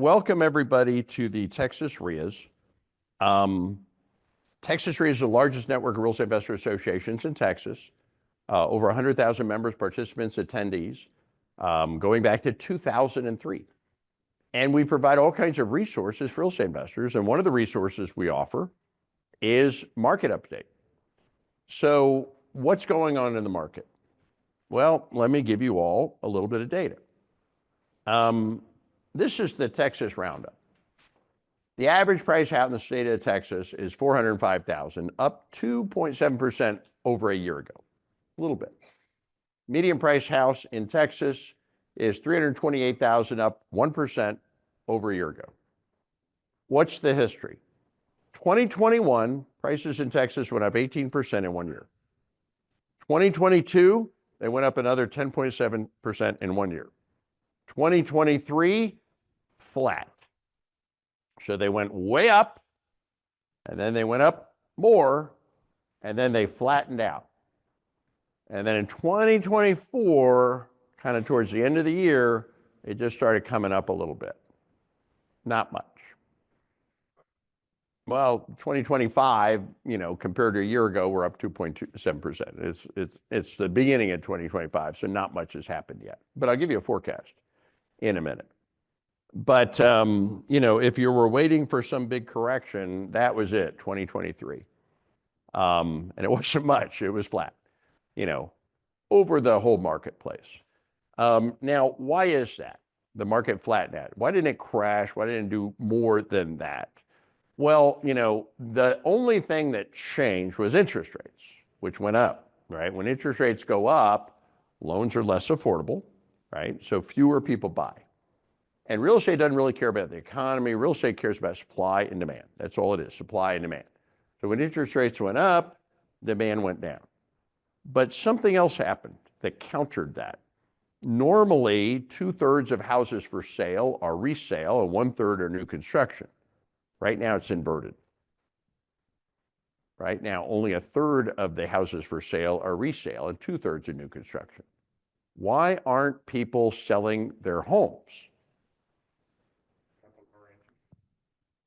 welcome everybody to the Texas REIAs. Texas REIA is the largest network of real estate investor associations in Texas. Over 100,000 members, participants, attendees, going back to 2003. And we provide all kinds of resources for real estate investors. And one of the resources we offer is market update. So what's going on in the market? Well, let me give you all a little bit of data. This is the Texas Roundup. The average price out in the state of Texas is $405,000, up 2.7% over a year ago, a little bit. Median price house in Texas is $328,000, up 1% over a year ago. What's the history? 2021, prices in Texas went up 18% in 1 year. 2022, they went up another 10.7% in 1 year. 2023, flat. So they went way up, and then they went up more, and then they flattened out. And then in 2024, kind of towards the end of the year, it just started coming up a little bit. Not much. Well, 2025, compared to a year ago, we're up 2.27%. It's the beginning of 2025, so not much has happened yet. But I'll give you a forecast in a minute. But, if you were waiting for some big correction, that was it, 2023. And it wasn't much, it was flat, over the whole marketplace. Now, why is that? The market flattened out. Why didn't it crash? Why didn't it do more than that? Well, the only thing that changed was interest rates, which went up, right? When interest rates go up, loans are less affordable, right? So fewer people buy. And real estate doesn't really care about the economy. Real estate cares about supply and demand. That's all it is, supply and demand. So when interest rates went up, demand went down. But something else happened that countered that. Normally, 2/3 of houses for sale are resale and 1/3 are new construction. Right now, it's inverted. Right now, only 1/3 of the houses for sale are resale and 2/3 are new construction. Why aren't people selling their homes?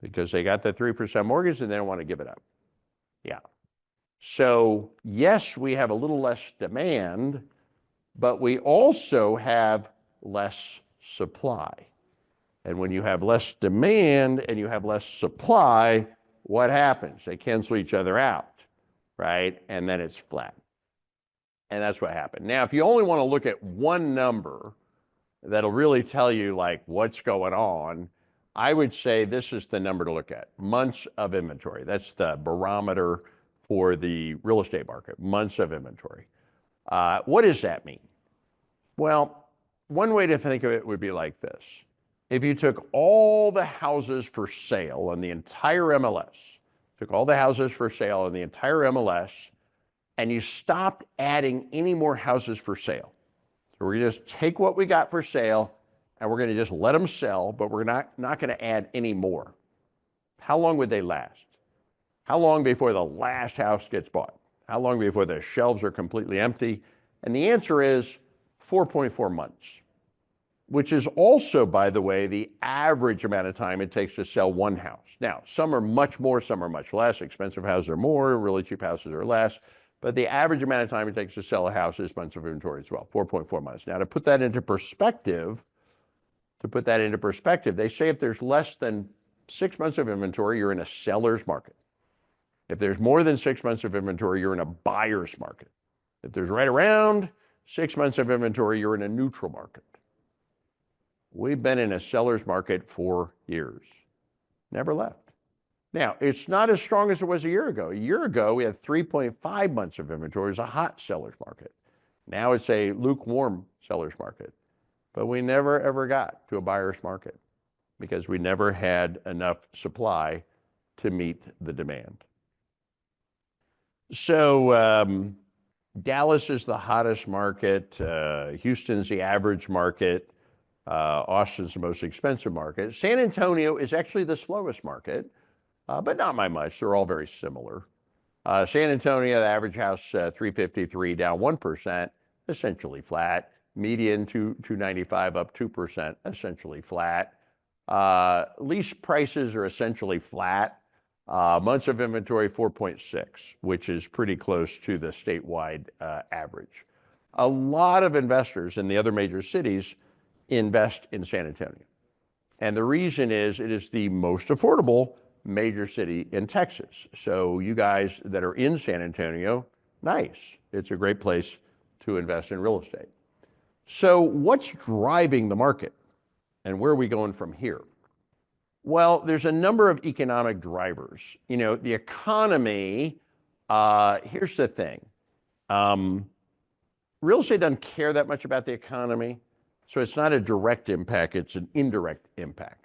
Because they got the 3% mortgage and they don't want to give it up. Yeah. So yes, we have a little less demand, but we also have less supply. And when you have less demand and you have less supply, what happens? They cancel each other out, right? And then it's flat. And that's what happened. Now, if you only want to look at one number that'll really tell you what's going on, I would say this is the number to look at, months of inventory. That's the barometer for the real estate market, months of inventory. What does that mean? Well, one way to think of it would be like this. If you took all the houses for sale in the entire MLS, and you stopped adding any more houses for sale. So we're going to just take what we got for sale and we're going to just let them sell, but we're not going to add any more. How long would they last? How long before the last house gets bought? How long before the shelves are completely empty? And the answer is 4.4 months, which is also, by the way, the average amount of time it takes to sell one house. Now, some are much more, some are much less. Expensive houses are more, really cheap houses are less. But the average amount of time it takes to sell a house is months of inventory as well, 4.4 months. Now, to put that into perspective, they say if there's less than 6 months of inventory, you're in a seller's market. If there's more than 6 months of inventory, you're in a buyer's market. If there's right around 6 months of inventory, you're in a neutral market. We've been in a seller's market for years, never left. Now, it's not as strong as it was a year ago. A year ago, we had 3.5 months of inventory. It was a hot seller's market. Now it's a lukewarm seller's market. But we never, ever got to a buyer's market because we never had enough supply to meet the demand. So Dallas is the hottest market. Houston's the average market. Austin's the most expensive market. San Antonio is actually the slowest market, but not by much. They're all very similar. San Antonio, the average house, 353, down 1%, essentially flat. Median 295, up 2%, essentially flat. Lease prices are essentially flat. Months of inventory 4.6, which is pretty close to the statewide average. A lot of investors in the other major cities invest in San Antonio. And the reason is it is the most affordable major city in Texas. So you guys that are in San Antonio, nice. It's a great place to invest in real estate. So what's driving the market and where are we going from here? Well, there's a number of economic drivers. You know, the economy, here's the thing. Real estate doesn't care that much about the economy. So it's not a direct impact, it's an indirect impact.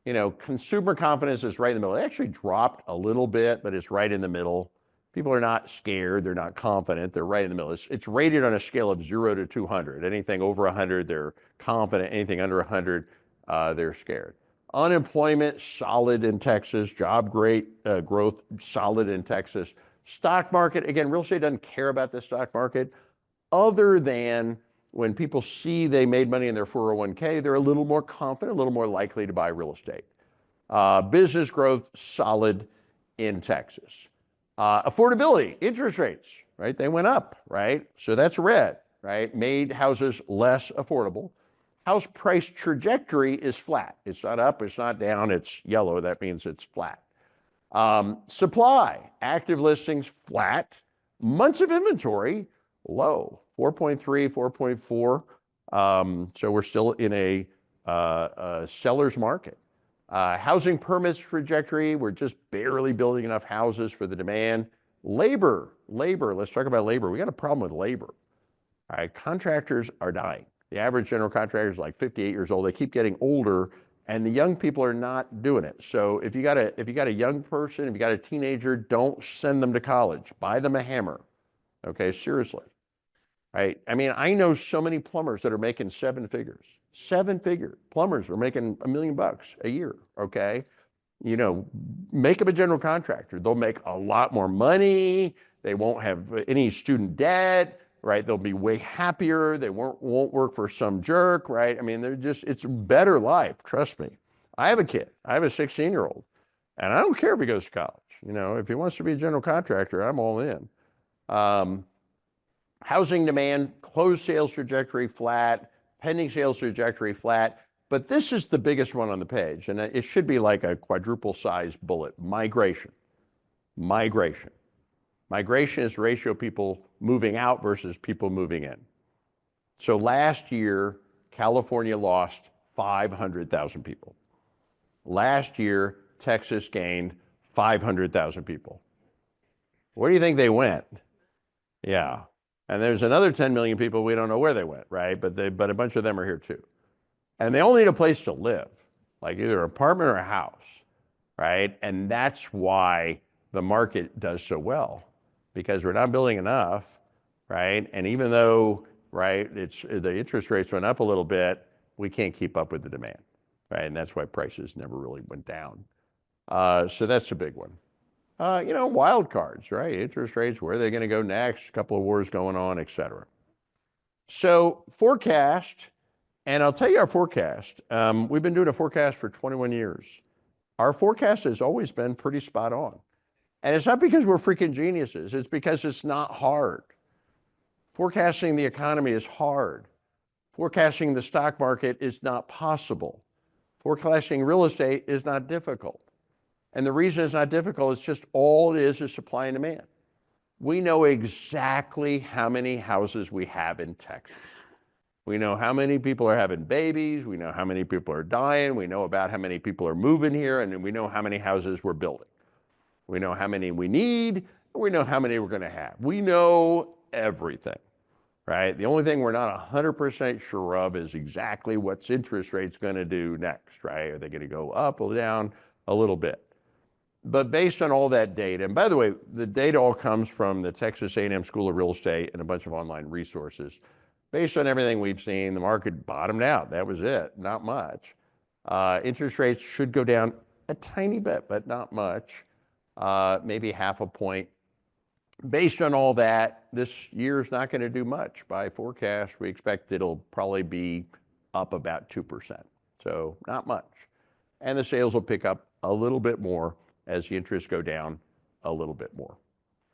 You know, consumer confidence is right in the middle. It actually dropped a little bit, but it's right in the middle. People are not scared, they're not confident, they're right in the middle. It's rated on a scale of 0 to 200. Anything over 100, they're confident. Anything under 100, they're scared. Unemployment, solid in Texas. Job growth, solid in Texas. Stock market, again, real estate doesn't care about the stock market other than when people see they made money in their 401k, they're a little more confident, a little more likely to buy real estate. Business growth, solid in Texas. Affordability, interest rates, right? They went up, right? So that's red, right? Made houses less affordable. House price trajectory is flat. It's not up, it's not down, it's yellow. That means it's flat. Supply, active listings, flat. Months of inventory, low, 4.3, 4.4. So we're still in a seller's market. Housing permits trajectory, we're just barely building enough houses for the demand. Labor, let's talk about labor. We got a problem with labor. All right, contractors are dying. The average general contractor is like 58 years old. They keep getting older, and the young people are not doing it. So if you got a young person, if you got a teenager, don't send them to college. Buy them a hammer. Okay, seriously. Right? I mean, I know so many plumbers that are making 7 figures. 7 figure plumbers are making $1 million a year. Okay, you know, make them a general contractor. They'll make a lot more money. They won't have any student debt. Right? They'll be way happier. They won't work for some jerk, right? I mean, it's a better life, trust me. I have a kid. I have a 16-year-old, and I don't care if he goes to college. You know, if he wants to be a general contractor, I'm all in. Housing demand, closed sales trajectory flat, pending sales trajectory flat, but this is the biggest one on the page, and it should be like a quadruple-sized bullet. Migration. Migration is the ratio of people moving out versus people moving in. So last year, California lost 500,000 people. Last year, Texas gained 500,000 people. Where do you think they went? Yeah. And there's another 10 million people, we don't know where they went, right? But a bunch of them are here too. And they all need a place to live, like either an apartment or a house, right? And that's why the market does so well. Because we're not building enough, right? And even though, right, the interest rates went up a little bit, we can't keep up with the demand, right? And that's why prices never really went down. So that's a big one. You know, wild cards, right? Interest rates, where are they going to go next? A couple of wars going on, et cetera. So forecast, and I'll tell you our forecast. We've been doing a forecast for 21 years. Our forecast has always been pretty spot on. And it's not because we're freaking geniuses, it's because it's not hard. Forecasting the economy is hard. Forecasting the stock market is not possible. Forecasting real estate is not difficult. And the reason it's not difficult is just all it is supply and demand. We know exactly how many houses we have in Texas. We know how many people are having babies, we know how many people are dying, we know about how many people are moving here, and we know how many houses we're building. We know how many we need, and we know how many we're going to have. We know everything, right? The only thing we're not 100% sure of is exactly what's interest rates going to do next, right? Are they going to go up or down a little bit? But based on all that data, and by the way, the data all comes from the Texas A&M School of Real Estate and a bunch of online resources. Based on everything we've seen, the market bottomed out. That was it, not much. Interest rates should go down a tiny bit, but not much. Maybe half a point. Based on all that, this year is not going to do much. By forecast, we expect it'll probably be up about 2%. So not much. and the sales will pick up a little bit more as the interests go down a little bit more.